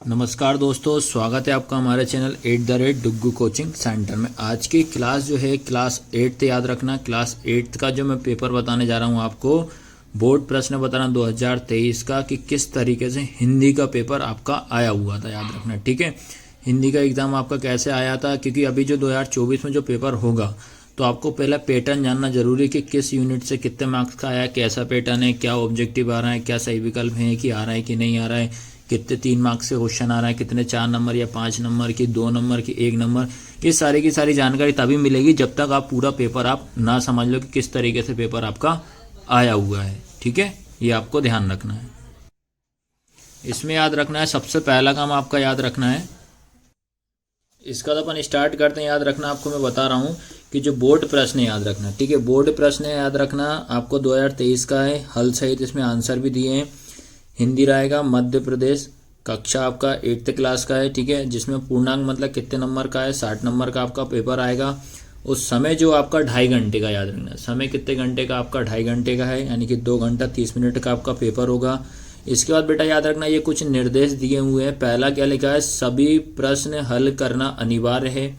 नमस्कार दोस्तों, स्वागत है आपका हमारे चैनल @डुग्गू कोचिंग सेंटर में। आज की क्लास जो है क्लास 8th याद रखना। क्लास 8th का जो मैं पेपर बताने जा रहा हूँ आपको, बोर्ड प्रश्न बता रहा हूँ 2023 का, कि किस तरीके से हिंदी का पेपर आपका आया हुआ था, याद रखना। ठीक है, हिंदी का एग्ज़ाम आपका कैसे आया था, क्योंकि अभी जो 2024 में जो पेपर होगा तो आपको पहला पैटर्न जानना जरूरी है कि किस यूनिट से कितने मार्क्स का आया, कैसा पैटर्न है, क्या ऑब्जेक्टिव आ रहा है, क्या सही विकल्प है कि आ रहा है कि नहीं आ रहा है, कितने 3 मार्क्स से क्वेश्चन आ रहा है, कितने 4 नंबर या 5 नंबर की, 2 नंबर की, 1 नंबर। ये सारी की सारी जानकारी तभी मिलेगी जब तक आप पूरा पेपर आप ना समझ लो कि किस तरीके से पेपर आपका आया हुआ है। ठीक है, ये आपको ध्यान रखना है। इसमें याद रखना है, सबसे पहला काम आपका याद रखना है, इसका तो अपन स्टार्ट करते हैं। याद रखना, आपको मैं बता रहा हूँ कि जो बोर्ड प्रश्न है याद रखना। ठीक है, बोर्ड प्रश्न है याद रखना, आपको 2023 का है, हल सहित इसमें आंसर भी दिए हैं। हिंदी रहेगा मध्य प्रदेश, कक्षा आपका 8th क्लास का है। ठीक है, जिसमें पूर्णांक मतलब कितने नंबर का है, 60 नंबर का आपका पेपर आएगा। उस समय जो आपका 2.5 घंटे का, याद रखना समय कितने घंटे का आपका, 2.5 घंटे का है, यानी कि 2 घंटा 30 मिनट का आपका पेपर होगा। इसके बाद बेटा याद रखना, ये कुछ निर्देश दिए हुए हैं। पहला क्या लिखा है, सभी प्रश्न हल करना अनिवार्य है।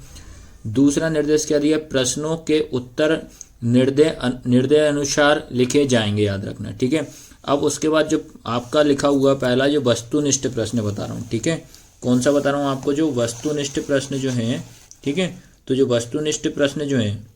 दूसरा निर्देश क्या दिया, प्रश्नों के उत्तर निर्दय अनुसार लिखे जाएंगे, याद रखना। ठीक है, अब उसके बाद जो आपका लिखा हुआ पहला जो वस्तुनिष्ठ प्रश्न बता रहा हूँ। ठीक है, कौन सा बता रहा हूँ आपको, जो वस्तुनिष्ठ प्रश्न जो हैं। ठीक है, तो जो वस्तुनिष्ठ प्रश्न जो हैं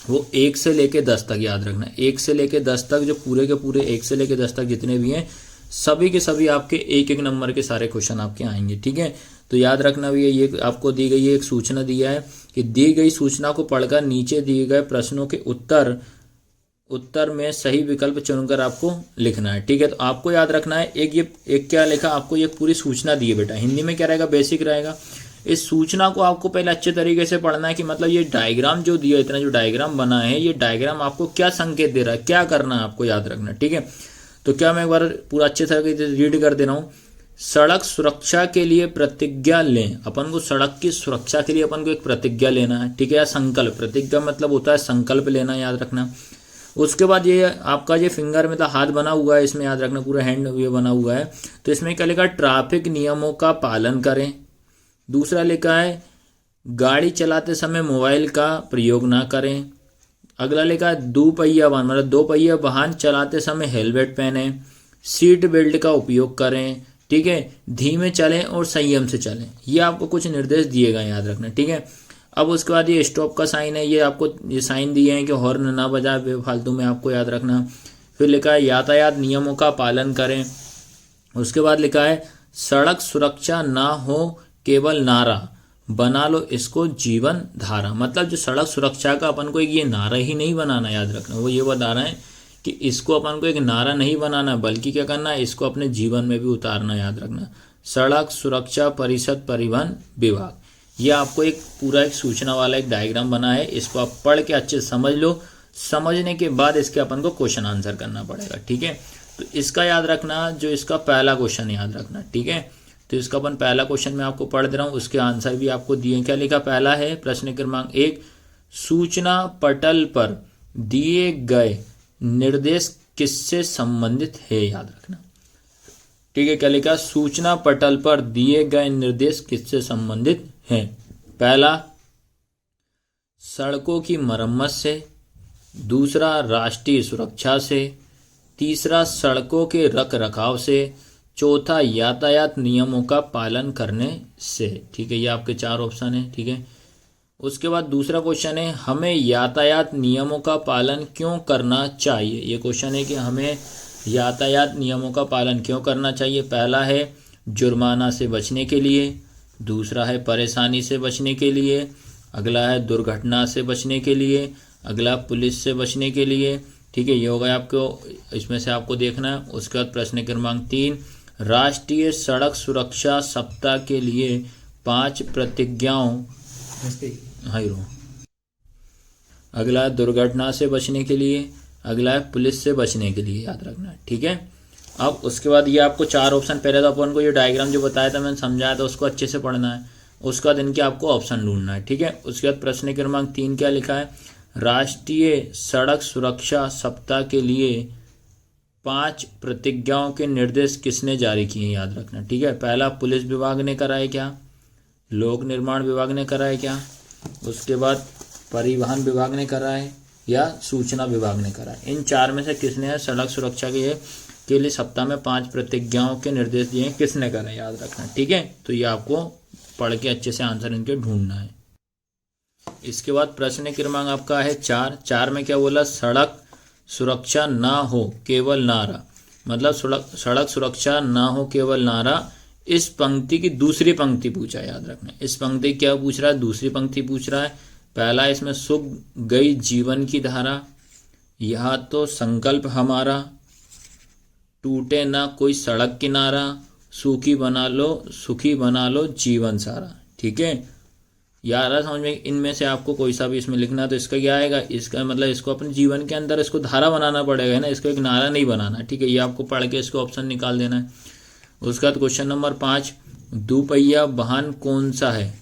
वो 1 से लेके 10 तक, याद रखना 1 से लेके 10 तक, जो पूरे के पूरे 1 से लेके 10 तक जितने भी हैं, सभी के सभी आपके 1-1 नंबर के सारे क्वेश्चन आपके आएंगे। ठीक है, तो याद रखना भी ये आपको दी गई है, एक सूचना दिया है कि दी गई सूचना को पढ़कर नीचे दिए गए प्रश्नों के उत्तर में सही विकल्प चुनकर आपको लिखना है। ठीक है, तो आपको याद रखना है, एक क्या लिखा आपको, ये पूरी सूचना दी है बेटा। हिंदी में क्या रहेगा, बेसिक रहेगा। इस सूचना को आपको पहले अच्छे तरीके से पढ़ना है कि मतलब ये डायग्राम जो दिया, इतना जो डायग्राम बना है, ये डायग्राम आपको क्या संकेत दे रहा है, क्या करना है आपको, याद रखना। ठीक है, तो क्या मैं एक बार पूरा अच्छे तरीके से रीड कर दे रहा हूँ। सड़क सुरक्षा के लिए प्रतिज्ञा लें। अपन को सड़क की सुरक्षा के लिए अपन को एक प्रतिज्ञा लेना है। ठीक है, या संकल्प, प्रतिज्ञा मतलब होता है संकल्प लेना, याद रखना। उसके बाद ये आपका जो फिंगर में हाथ बना हुआ है, इसमें याद रखना पूरा हैंड ये बना हुआ है, तो इसमें क्या लिखा है, ट्रैफिक नियमों का पालन करें। दूसरा लिखा है गाड़ी चलाते समय मोबाइल का प्रयोग ना करें। अगला लिखा है दोपहिया वाहन मतलब 2 पहिया वाहन चलाते समय हेलमेट पहने, सीट बेल्ट का उपयोग करें। ठीक है, धीमे चलें और संयम से चलें। ये आपको कुछ निर्देश दिए गए, याद रखना। ठीक है, अब उसके बाद ये स्टॉप का साइन है, ये आपको ये साइन दिए हैं कि हॉर्न ना बजाए बेफालतू में, आपको याद रखना। फिर लिखा है यातायात नियमों का पालन करें। उसके बाद लिखा है सड़क सुरक्षा ना हो केवल नारा, बना लो इसको जीवन धारा। मतलब जो सड़क सुरक्षा का अपन को एक ये नारा ही नहीं बनाना, याद रखना। वो ये बता रहे हैं कि इसको अपन को एक नारा नहीं बनाना, बल्कि क्या करना है, इसको अपने जीवन में भी उतारना, याद रखना। सड़क सुरक्षा परिषद परिवहन विभाग, ये आपको एक पूरा एक सूचना वाला एक डायग्राम बना है, इसको आप पढ़ के अच्छे से समझ लो। समझने के बाद इसके अपन को क्वेश्चन आंसर करना पड़ेगा। ठीक है, तो इसका याद रखना, जो इसका पहला क्वेश्चन याद रखना। ठीक है, तो इसका अपन पहला क्वेश्चन मैं आपको पढ़ दे रहा हूँ, उसके आंसर भी आपको दिए। क्या लिखा, पहला है प्रश्न क्रमांक 1, सूचना पटल पर दिए गए निर्देश किससे संबंधित है, याद रखना। ठीक है, क्या लिखा, सूचना पटल पर दिए गए निर्देश किससे संबंधित हैं। पहला सड़कों की मरम्मत से, दूसरा राष्ट्रीय सुरक्षा से, तीसरा सड़कों के रख रखाव से, चौथा यातायात नियमों का पालन करने से। ठीक है, ये आपके 4 ऑप्शन है। ठीक है, उसके बाद दूसरा क्वेश्चन है हमें यातायात नियमों का पालन क्यों करना चाहिए। ये क्वेश्चन है कि हमें यातायात नियमों का पालन क्यों करना चाहिए। पहला है जुर्माना से बचने के लिए, दूसरा है परेशानी से बचने के लिए, अगला है दुर्घटना से बचने के लिए, अगला पुलिस से बचने के लिए। ठीक है, ये होगा आपको, इसमें से आपको देखना है। उसके बाद प्रश्न क्रमांक 3, राष्ट्रीय सड़क सुरक्षा सप्ताह के लिए 5 प्रतिज्ञाओं। अगला है दुर्घटना से बचने के लिए, अगला है पुलिस से बचने के लिए, याद रखना। ठीक है, अब उसके बाद ये आपको 4 ऑप्शन, पहले तो अपन को ये डायग्राम जो बताया था मैंने समझाया था, उसको अच्छे से पढ़ना है। उसके बाद इनके आपको ऑप्शन ढूंढना है। ठीक है, उसके बाद प्रश्न क्रमांक 3 क्या लिखा है, राष्ट्रीय सड़क सुरक्षा सप्ताह के लिए 5 प्रतिज्ञाओं के निर्देश किसने जारी किए, याद रखना। ठीक है, पहला पुलिस विभाग ने कराए क्या, लोक निर्माण विभाग ने कराए क्या, उसके बाद परिवहन विभाग ने कराए या सूचना विभाग ने कराए। इन 4 में से किसने सड़क सुरक्षा के लिए सप्ताह में 5 प्रतिज्ञाओं के निर्देश दिए, किसने कराए, याद रखना। ठीक है, तो ये आपको पढ़ के अच्छे से आंसर इनके ढूंढना है। इसके बाद प्रश्न क्रमांक आपका है 4 में क्या बोला, सड़क सुरक्षा ना हो केवल नारा, मतलब सड़क सुरक्षा ना हो केवल नारा। इस पंक्ति की दूसरी पंक्ति पूछा है, याद रखना। इस पंक्ति क्या पूछ रहा है, दूसरी पंक्ति पूछ रहा है। पहला इसमें सूख गई जीवन की धारा, यह तो संकल्प हमारा, टूटे ना कोई सड़क किनारा, सुखी बना लो जीवन सारा। ठीक है, यार समझ में, इनमें से आपको कोई सा भी इसमें लिखना है तो इसका क्या आएगा, इसका मतलब इसको अपने जीवन के अंदर इसको धारा बनाना पड़ेगा, है ना, इसको एक नारा नहीं बनाना। ठीक है, ये आपको पढ़ के इसको ऑप्शन निकाल देना है। उसके बाद क्वेश्चन नंबर 5, दोपहिया वाहन कौन सा है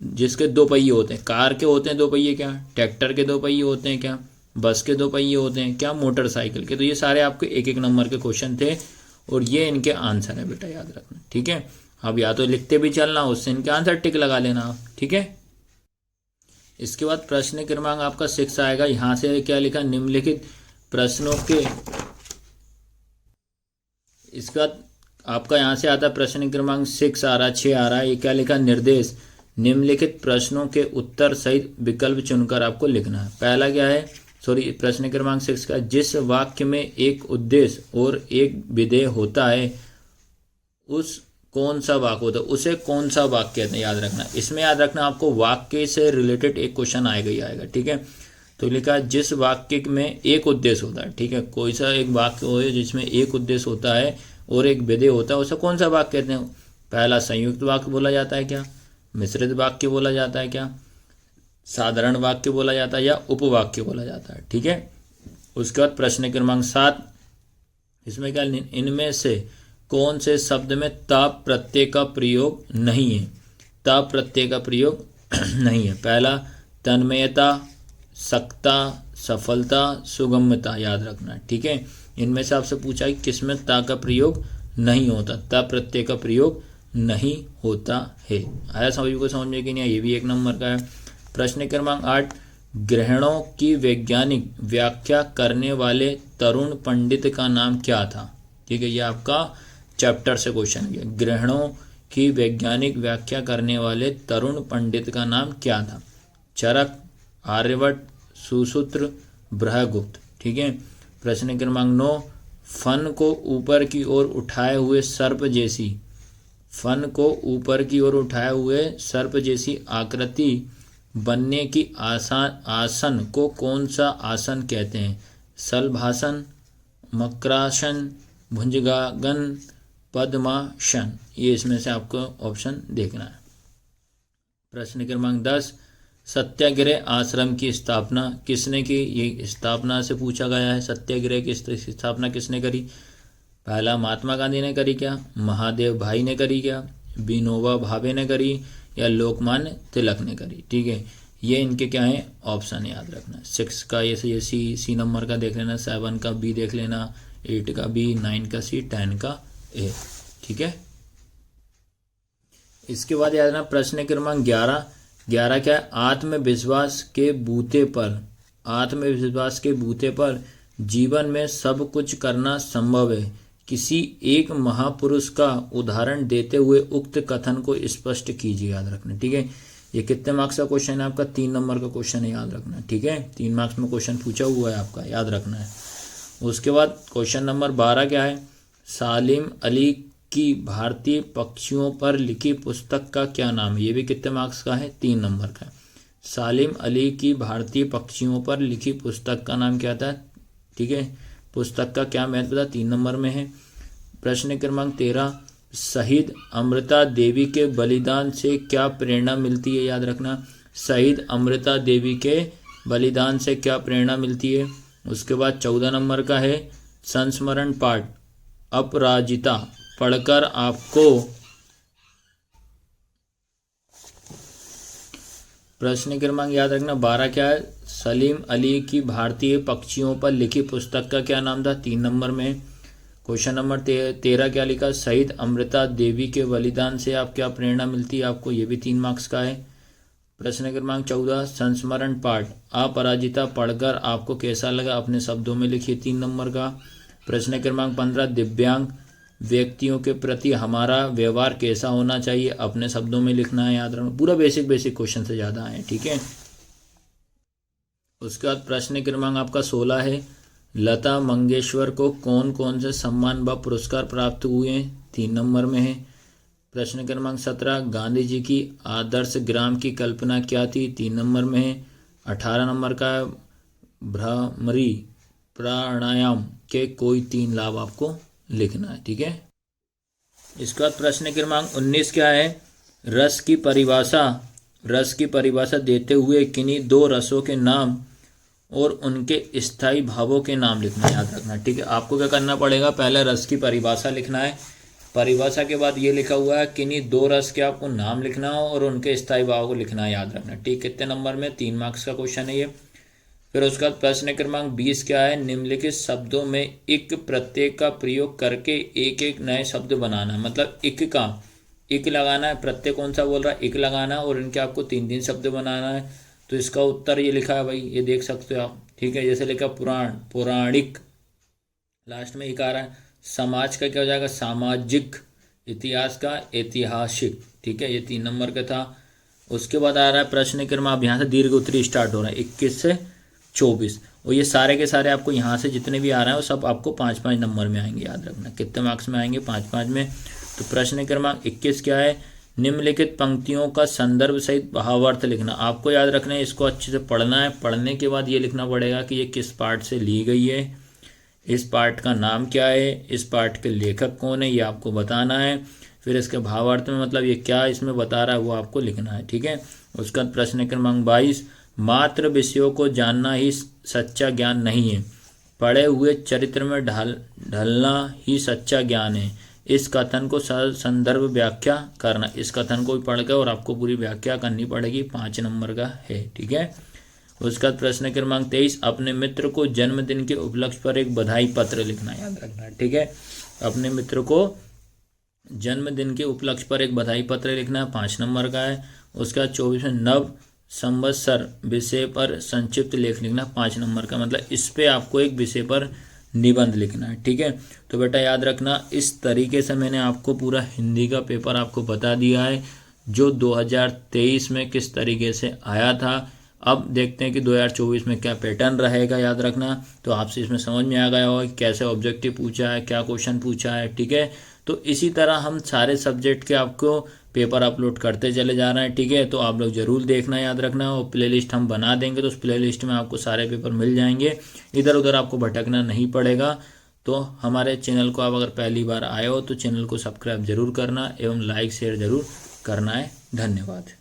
जिसके 2 पहिए होते हैं। कार के होते हैं 2 पहिए क्या, ट्रैक्टर के 2 पहिए होते हैं क्या, बस के 2 पहिए होते हैं क्या, मोटरसाइकिल के। तो ये सारे आपके 1-1 नंबर के क्वेश्चन थे और ये इनके आंसर है बेटा, याद रखना। ठीक है, अब या तो लिखते भी चलना, उससे इनके आंसर टिक लगा लेना आप। ठीक है, इसके बाद प्रश्न क्रमांक आपका 6 आएगा। यहाँ से क्या लिखा, निम्नलिखित प्रश्नों के, इसके बाद आपका यहाँ से आता है प्रश्न क्रमांक 6 आ रहा, 6 आ रहा है। ये क्या लिखा, निर्देश, निम्नलिखित प्रश्नों के उत्तर सहित विकल्प चुनकर आपको लिखना है। पहला क्या है, प्रश्न क्रमांक 6 का, जिस वाक्य में एक उद्देश्य और एक विधेय होता है उस कौन सा वाक्य होता है, उसे कौन सा वाक्य कहते हैं, याद रखना। इसमें याद रखना आपको वाक्य से रिलेटेड एक क्वेश्चन आएगा ही आएगा। ठीक है, तो लिखा जिस वाक्य में एक उद्देश्य होता है। ठीक है, कोई सा एक वाक्य हो जिसमें एक उद्देश्य होता है और एक विधेय होता है, उसे कौन सा वाक्य कहते हैं। पहला संयुक्त वाक्य बोला जाता है क्या, मिश्रित वाक्य बोला जाता है क्या, साधारण वाक्य बोला जाता है या उपवाक्य बोला जाता है। ठीक है, उसके बाद प्रश्न क्रमांक 7, इसमें क्या, इनमें से कौन से शब्द में ताप प्रत्यय का प्रयोग नहीं है, ताप प्रत्यय का प्रयोग नहीं है। पहला तन्मयता, सक्ता, सफलता, सुगमता, याद रखना। ठीक है, इनमें से आपसे पूछा कि किसमें ता का प्रयोग नहीं होता, ता प्रत्यय का प्रयोग नहीं होता है। आया सभी को समझ में कि नहीं, ये भी 1 नंबर का है। प्रश्न क्रमांक 8, ग्रहणों की वैज्ञानिक व्याख्या करने वाले तरुण पंडित का नाम क्या था। ठीक है, ये आपका चैप्टर से क्वेश्चन है। ग्रहणों की वैज्ञानिक व्याख्या करने वाले तरुण पंडित का नाम क्या था। चरक, आर्यभट्ट, सुसूत्र, बृहगुप्त। ठीक है, प्रश्न क्रमांक 9, फन को ऊपर की ओर उठाए हुए सर्प जैसी, फन को ऊपर की ओर उठाए हुए सर्प जैसी आकृति बनने की आसन को कौन सा आसन कहते हैं। शलभासन, मकरासन, भुजंगासन, पद्मासन। ये इसमें से आपको ऑप्शन देखना है। प्रश्न क्रमांक 10, सत्याग्रह आश्रम की स्थापना किसने की, ये स्थापना से पूछा गया है। सत्याग्रह की स्थापना किसने करी। पहला महात्मा गांधी ने करी क्या, महादेव भाई ने करी क्या, विनोबा भावे ने करी या लोकमान्य तिलक ने करी। ठीक है, ये इनके क्या है ऑप्शन, याद रखना। 6 का ये सी नंबर का देख लेना, 7 का बी देख लेना, 8 का बी, 9 का सी, 10 का ए। ठीक है, इसके बाद याद रखना प्रश्न क्रमांक 11 क्या है, आत्मविश्वास के बूते पर, आत्मविश्वास के बूते पर जीवन में सब कुछ करना संभव है। किसी एक महापुरुष का उदाहरण देते हुए उक्त कथन को स्पष्ट कीजिए, याद रखना। ठीक है, ये कितने मार्क्स का क्वेश्चन है आपका, 3 नंबर का क्वेश्चन है, याद रखना। ठीक है, 3 मार्क्स में क्वेश्चन पूछा हुआ है आपका, याद रखना है। उसके बाद क्वेश्चन नंबर 12 क्या है, सालिम अली की भारतीय पक्षियों पर लिखी पुस्तक का क्या नाम है। ये भी कितने मार्क्स का है, 3 नंबर का है। सालिम अली की भारतीय पक्षियों पर लिखी पुस्तक का नाम क्या था। ठीक है, पुस्तक का क्या महत्व था, 3 नंबर में है। प्रश्न क्रमांक 13, शहीद अमृता देवी के बलिदान से क्या प्रेरणा मिलती है, याद रखना। शहीद अमृता देवी के बलिदान से क्या प्रेरणा मिलती है। उसके बाद 14 नंबर का है, संस्मरण पाठ अपराजिता पढ़कर आपको, प्रश्न क्रमांक याद रखना 12 क्या है, सलीम अली की भारतीय पक्षियों पर लिखी पुस्तक का क्या नाम था, 3 नंबर में। क्वेश्चन नंबर 13 क्या लिखा, शहीद अमृता देवी के बलिदान से आप क्या प्रेरणा मिलती है आपको, ये भी 3 मार्क्स का है। प्रश्न क्रमांक 14 संस्मरण पाठ अपराजिता पढ़कर आपको कैसा लगा, अपने शब्दों में लिखिए, 3 नंबर का। प्रश्न क्रमांक 15 दिव्यांग व्यक्तियों के प्रति हमारा व्यवहार कैसा होना चाहिए, अपने शब्दों में लिखना है, याद रखना, पूरा बेसिक क्वेश्चन से ज़्यादा है, ठीक है। उसके बाद प्रश्न क्रमांक आपका 16 है, लता मंगेशकर को कौन कौन से सम्मान व पुरस्कार प्राप्त हुए हैं, 3 नंबर में है। प्रश्न क्रमांक 17 गांधी जी की आदर्श ग्राम की कल्पना क्या थी, 3 नंबर में है। 18 नंबर का भ्रामरी प्राणायाम के कोई 3 लाभ आपको लिखना है, ठीक है। इसके बाद प्रश्न क्रमांक 19 क्या है, रस की परिभाषा देते हुए किन्हीं 2 रसों के नाम और उनके स्थायी भावों के नाम लिखना, याद रखना, ठीक है। आपको क्या करना पड़ेगा, पहले रस की परिभाषा लिखना है, परिभाषा के बाद ये लिखा हुआ है किन्हीं 2 रस के आपको नाम लिखना हो और उनके स्थायी भाव को लिखना है, याद रखना, ठीक। कितने नंबर में, 3 मार्क्स का क्वेश्चन है ये। फिर उसका प्रश्न क्रमांक 20 क्या है, निम्नलिखित शब्दों में इक प्रत्यय का प्रयोग करके एक एक नए शब्द बनाना, मतलब इक लगाना है, प्रत्यय कौन सा बोल रहा है, इक लगाना है और इनके आपको 3 शब्द बनाना है। तो इसका उत्तर ये लिखा है भाई, ये देख सकते हो आप, ठीक है। जैसे लिखा पुराण, पौराणिक, लास्ट में इक आ रहा है। समाज का क्या हो जाएगा, सामाजिक, इतिहास का ऐतिहासिक, ठीक है, ये 3 नंबर का था। उसके बाद आ रहा है प्रश्न क्रमांक, यहाँ से दीर्घ उत्तरी स्टार्ट हो रहा है 21 से 24, और ये सारे के सारे आपको यहाँ से जितने भी आ रहे हैं वो सब आपको 5-5 नंबर में आएंगे, याद रखना। कितने मार्क्स में आएंगे, 5-5 में। तो प्रश्न क्रमांक 21 क्या है, निम्नलिखित पंक्तियों का संदर्भ सहित भावार्थ लिखना। आपको याद रखना है, इसको अच्छे से पढ़ना है, पढ़ने के बाद ये लिखना पड़ेगा कि ये किस पार्ट से ली गई है, इस पार्ट का नाम क्या है, इस पार्ट के लेखक कौन है, ये आपको बताना है। फिर इसके भावार्थ में मतलब ये क्या इसमें बता रहा है वो आपको लिखना है, ठीक है। उसका प्रश्न क्रमांक 22, मात्र विषयों को जानना ही सच्चा ज्ञान नहीं है, पढ़े हुए चरित्र में ढलना ही सच्चा ज्ञान है। इस कथन को संदर्भ व्याख्या करना, इस कथन को भी पढ़ के और आपको पूरी व्याख्या करनी पड़ेगी, 5 नंबर का है, ठीक है। उसका प्रश्न क्रमांक 23, अपने मित्र को जन्मदिन के उपलक्ष्य पर एक बधाई पत्र लिखना, याद रखना, ठीक है। अपने मित्र को जन्मदिन के उपलक्ष्य पर एक बधाई पत्र लिखना है, 5 नंबर का है। उसका 24 में नव संवत्सर विषय पर संक्षिप्त लेख लिखना, 5 नंबर का, मतलब इस पे आपको एक विषय पर निबंध लिखना है, ठीक है। तो बेटा याद रखना, इस तरीके से मैंने आपको पूरा हिंदी का पेपर आपको बता दिया है जो 2023 में किस तरीके से आया था। अब देखते हैं कि 2024 में क्या पैटर्न रहेगा, याद रखना। तो आपसे इसमें समझ में आ गया होगा कि कैसे ऑब्जेक्टिव पूछा है, क्या क्वेश्चन पूछा है, ठीक है। तो इसी तरह हम सारे सब्जेक्ट के आपको पेपर अपलोड करते चले जा रहे हैं, ठीक है। तो आप लोग जरूर देखना, याद रखना, और प्लेलिस्ट हम बना देंगे तो उस प्लेलिस्ट में आपको सारे पेपर मिल जाएंगे, इधर उधर आपको भटकना नहीं पड़ेगा। तो हमारे चैनल को आप अगर पहली बार आए हो तो चैनल को सब्सक्राइब जरूर करना एवं लाइक शेयर जरूर करना है। धन्यवाद।